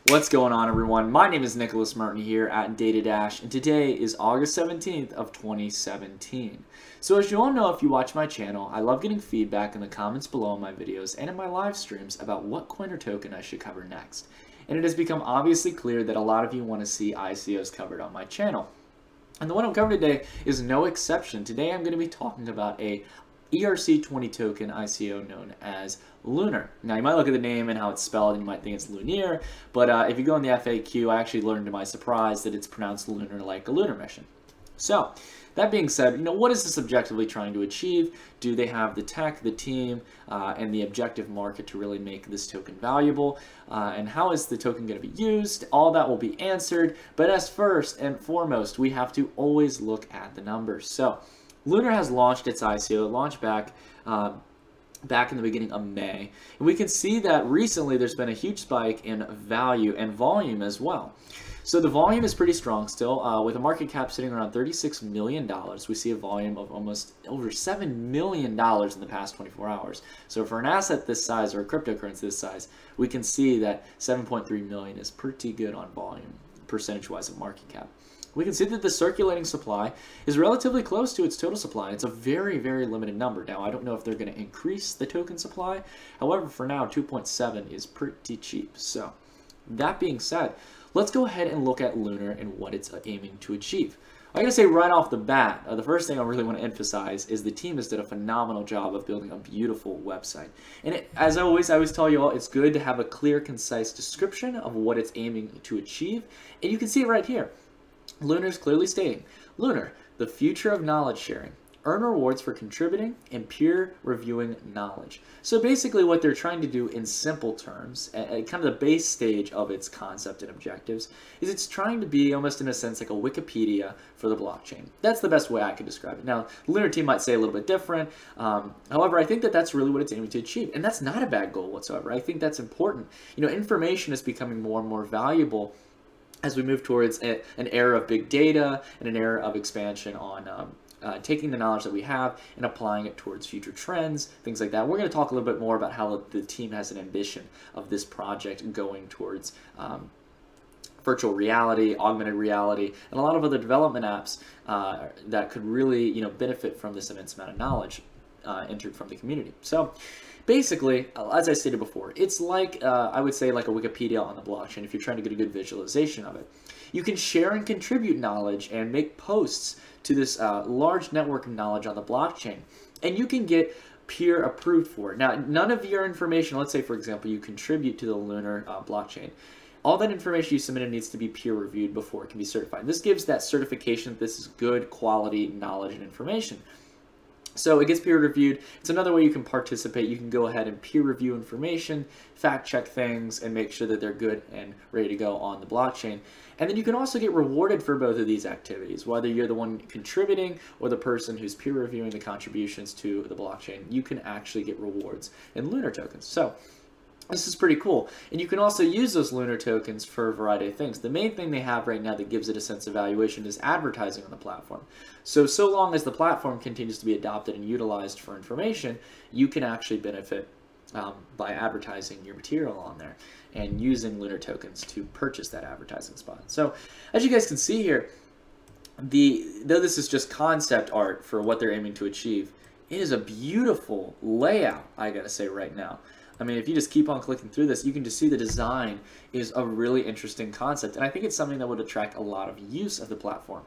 What's going on, everyone? My name is Nicholas Martin here at Data Dash, and today is August 17th of 2017. So as you all know, if you watch my channel, I love getting feedback in the comments below on my videos and in my live streams about what coin or token I should cover next. And it has become obviously clear that a lot of you want to see ICOs covered on my channel. And the one I'm covering today is no exception. Today I'm going to be talking about a ERC20 token ICO known as LUNYR. Now you might look at the name and how it's spelled and you might think it's LUNYR, but if you go in the FAQ, I actually learned to my surprise that it's pronounced lunar like a lunar mission. So that being said, what is this objectively trying to achieve? Do they have the tech, the team, and the objective market to really make this token valuable? And how is the token going to be used? All that will be answered, but as first and foremost, we have to always look at the numbers. So LUNYR has launched its ICO. It launched back in the beginning of May. And we can see that recently there's been a huge spike in value and volume as well. So the volume is pretty strong still, with a market cap sitting around $36 million. We see a volume of almost over $7 million in the past 24 hours. So for an asset this size, or a cryptocurrency this size, we can see that 7.3 million is pretty good on volume, percentage-wise of market cap. We can see that the circulating supply is relatively close to its total supply. It's a very, very limited number. Now, I don't know if they're going to increase the token supply. However, for now, 2.7 is pretty cheap. So, that being said, let's go ahead and look at LUNYR and what it's aiming to achieve. I gotta say right off the bat, the first thing I really want to emphasize is the team has done a phenomenal job of building a beautiful website. And as I always tell you all, it's good to have a clear, concise description of what it's aiming to achieve. And you can see it right here. LUNYR is clearly stating, LUNYR, the future of knowledge sharing. Earn rewards for contributing and peer reviewing knowledge. So basically what they're trying to do in simple terms, at kind of the base stage of its concept and objectives, is it's trying to be almost in a sense like a Wikipedia for the blockchain. That's the best way I can describe it. Now, the LUNYR team might say a little bit different. However, I think that that's really what it's aiming to achieve. And that's not a bad goal whatsoever. I think that's important. Information is becoming more and more valuable as we move towards an era of big data and an era of expansion on taking the knowledge that we have and applying it towards future trends, things like that. We're going to talk a little bit more about how the team has an ambition of this project going towards virtual reality, augmented reality, and a lot of other development apps that could really benefit from this immense amount of knowledge entered from the community. So basically, as I stated before, it's like, I would say, like a Wikipedia on the blockchain if you're trying to get a good visualization of it. You can share and contribute knowledge and make posts to this large network of knowledge on the blockchain. And you can get peer approved for it. Now, none of your information, let's say, for example, you contribute to the LUNYR blockchain. All that information you submitted needs to be peer reviewed before it can be certified. This gives that certification that this is good quality knowledge and information. So it gets peer reviewed. It's another way you can participate. You can go ahead and peer review information, fact check things, and make sure that they're good and ready to go on the blockchain. And then you can also get rewarded for both of these activities, whether you're the one contributing or the person who's peer reviewing the contributions to the blockchain. You can actually get rewards in LUNYR tokens. So this is pretty cool. And you can also use those LUNYR tokens for a variety of things. The main thing they have right now that gives it a sense of valuation is advertising on the platform. So long as the platform continues to be adopted and utilized for information, you can actually benefit by advertising your material on there and using LUNYR tokens to purchase that advertising spot. So as you guys can see here, though this is just concept art for what they're aiming to achieve, it is a beautiful layout, I gotta say right now. I mean, if you just keep on clicking through this, you can just see the design is a really interesting concept. And I think it's something that would attract a lot of use of the platform.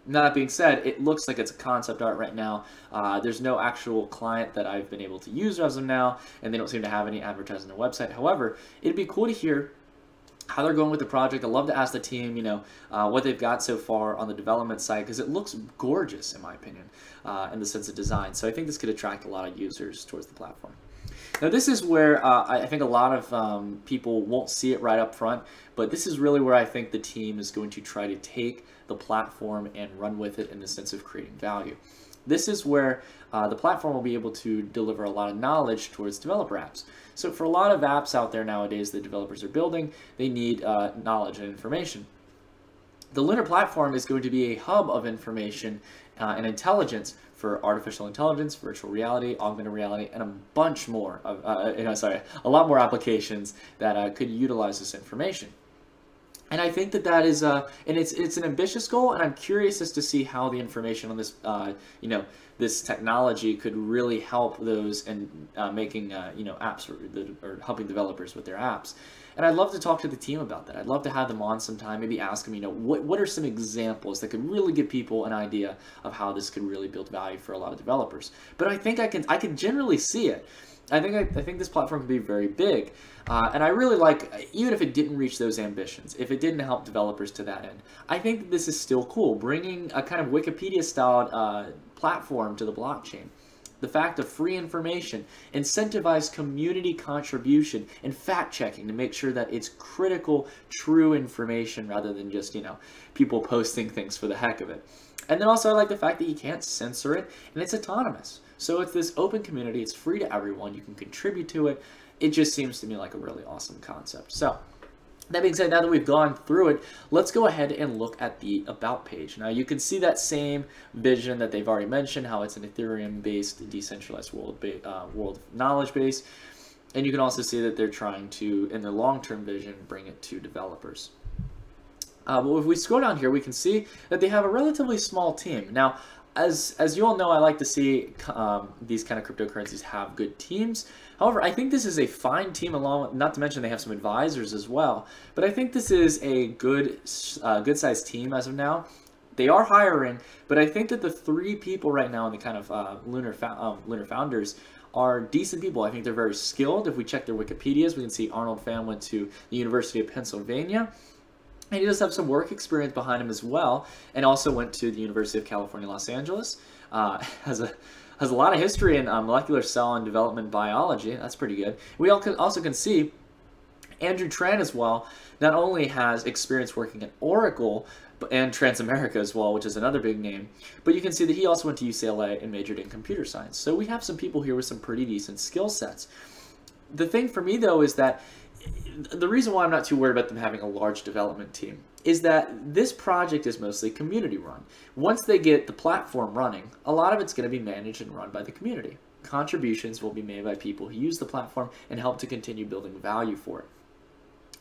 Now, that being said, it looks like it's a concept art right now. There's no actual client that I've been able to use as of now, and they don't seem to have any advertising on their website. However, it'd be cool to hear how they're going with the project. I'd love to ask the team, what they've got so far on the development side, because it looks gorgeous, in my opinion, in the sense of design. So I think this could attract a lot of users towards the platform. Now, this is where I think a lot of people won't see it right up front, but this is really where I think the team is going to try to take the platform and run with it in the sense of creating value. This is where the platform will be able to deliver a lot of knowledge towards developer apps. So for a lot of apps out there nowadays that developers are building, they need knowledge and information. The LUNYR platform is going to be a hub of information and intelligence for artificial intelligence, virtual reality, augmented reality, and a bunch more of, a lot more applications that could utilize this information. And I think that that is, and it's an ambitious goal, and I'm curious as to see how the information on this, this technology could really help those and making, apps or helping developers with their apps. And I'd love to talk to the team about that. I'd love to have them on sometime, maybe ask them, what are some examples that could really give people an idea of how this could really build value for a lot of developers. But I think I can generally see it. I think this platform could be very big, and I really like, even if it didn't reach those ambitions, if it didn't help developers to that end, I think that this is still cool, bringing a kind of Wikipedia-styled platform to the blockchain. The fact of free information, incentivized community contribution, and fact-checking to make sure that it's critical, true information rather than just, people posting things for the heck of it. And then also I like the fact that you can't censor it, and it's autonomous. So it's this open community, it's free to everyone, you can contribute to it. It just seems to me like a really awesome concept. So, that being said, now that we've gone through it, let's go ahead and look at the About page. Now you can see that same vision that they've already mentioned, how it's an Ethereum-based, decentralized world knowledge base. And you can also see that they're trying to, in their long-term vision, bring it to developers. Well, if we scroll down here, we can see that they have a relatively small team. Now, as you all know, I like to see these kind of cryptocurrencies have good teams. However, I think this is a fine team, not to mention they have some advisors as well. But I think this is a good-sized team as of now. They are hiring, but I think that the 3 people right now in the kind of LUNYR founders are decent people. I think they're very skilled. If we check their Wikipedias, we can see Arnold Pham went to the University of Pennsylvania. And he does have some work experience behind him as well, and also went to the University of California, Los Angeles. Has a lot of history in molecular cell and development biology. That's pretty good. We also can see Andrew Tran as well. Not only has experience working at Oracle and Transamerica as well, which is another big name, but you can see that he also went to UCLA and majored in computer science. So we have some people here with some pretty decent skill sets. The thing for me though is that the reason why I'm not too worried about them having a large development team is that this project is mostly community run. Once they get the platform running, a lot of it's going to be managed and run by the community. Contributions will be made by people who use the platform and help to continue building value for it.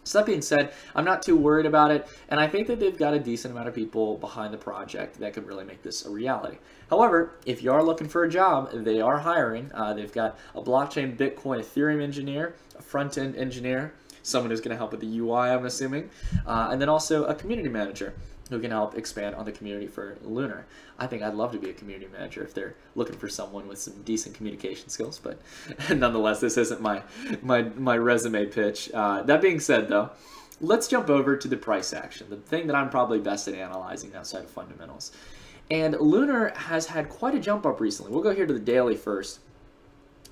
So that being said, I'm not too worried about it, and I think that they've got a decent amount of people behind the project that could really make this a reality. However, if you are looking for a job, they are hiring. They've got a blockchain, Bitcoin, Ethereum engineer, a front-end engineer, someone who's going to help with the UI, I'm assuming, and then also a community manager who can help expand on the community for LUNYR. I think I'd love to be a community manager if they're looking for someone with some decent communication skills, but nonetheless, this isn't my resume pitch. That being said, though, let's jump over to the price action, the thing that I'm probably best at analyzing outside of fundamentals. And LUNYR has had quite a jump up recently. We'll go here to the daily first.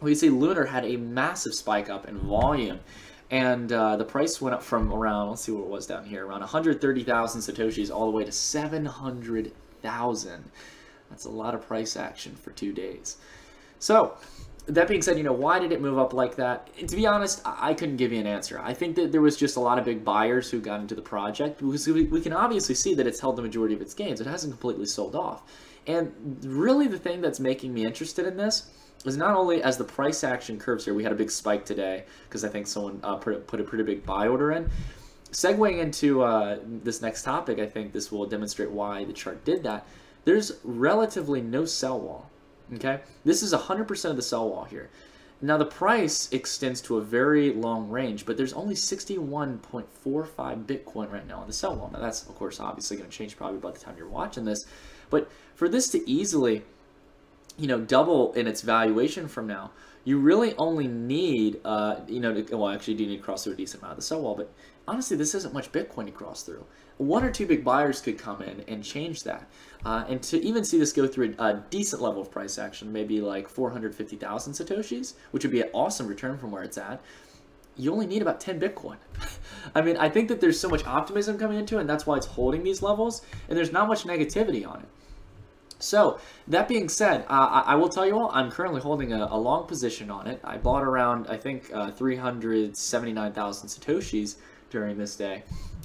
We see LUNYR had a massive spike up in volume. And the price went up from around, let's see what it was down here, around 130,000 Satoshis all the way to 700,000. That's a lot of price action for 2 days. So, that being said, why did it move up like that? To be honest, I couldn't give you an answer. I think that there was just a lot of big buyers who got into the project, because we can obviously see that it's held the majority of its gains. It hasn't completely sold off. And really the thing that's making me interested in this is not only as the price action curves here, we had a big spike today because I think someone put a pretty big buy order in. Segueing into this next topic, I think this will demonstrate why the chart did that. There's relatively no sell wall, okay? This is 100% of the sell wall here. Now the price extends to a very long range, but there's only 61.45 Bitcoin right now on the sell wall. Now that's, of course, obviously going to change probably by the time you're watching this. But for this to easily double in its valuation from now, you really only need, well, actually, you do need to cross through a decent amount of the sell wall, but honestly, this isn't much Bitcoin to cross through. 1 or 2 big buyers could come in and change that. And to even see this go through a decent level of price action, maybe like 450,000 Satoshis, which would be an awesome return from where it's at, you only need about 10 Bitcoin. I mean, I think that there's so much optimism coming into it, and that's why it's holding these levels, and there's not much negativity on it. So, that being said, I will tell you all, I'm currently holding a long position on it. I bought around, I think, 379,000 Satoshis during this day.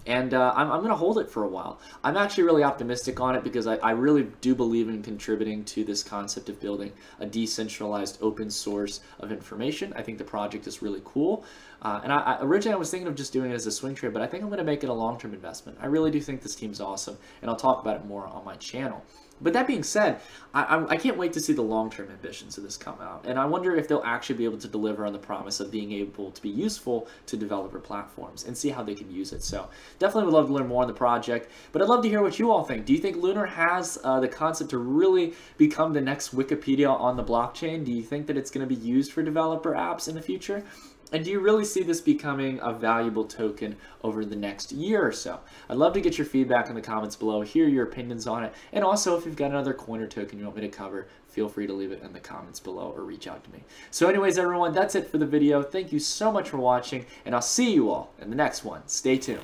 And I'm going to hold it for a while. I'm actually really optimistic on it because I really do believe in contributing to this concept of building a decentralized open source of information. I think the project is really cool. And originally I was thinking of just doing it as a swing trade, but I think I'm going to make it a long-term investment. I really do think this team's awesome, and I'll talk about it more on my channel. But that being said, I can't wait to see the long-term ambitions of this come out. And I wonder if they'll actually be able to deliver on the promise of being able to be useful to developer platforms and see how they can use it. So definitely would love to learn more on the project. But I'd love to hear what you all think. Do you think LUNYR has the concept to really become the next Wikipedia on the blockchain? Do you think that it's going to be used for developer apps in the future? And do you really see this becoming a valuable token over the next year or so? I'd love to get your feedback in the comments below, hear your opinions on it, and also if you've got another coin or token you want me to cover, feel free to leave it in the comments below or reach out to me. So anyways, everyone, that's it for the video. Thank you so much for watching, and I'll see you all in the next one. Stay tuned.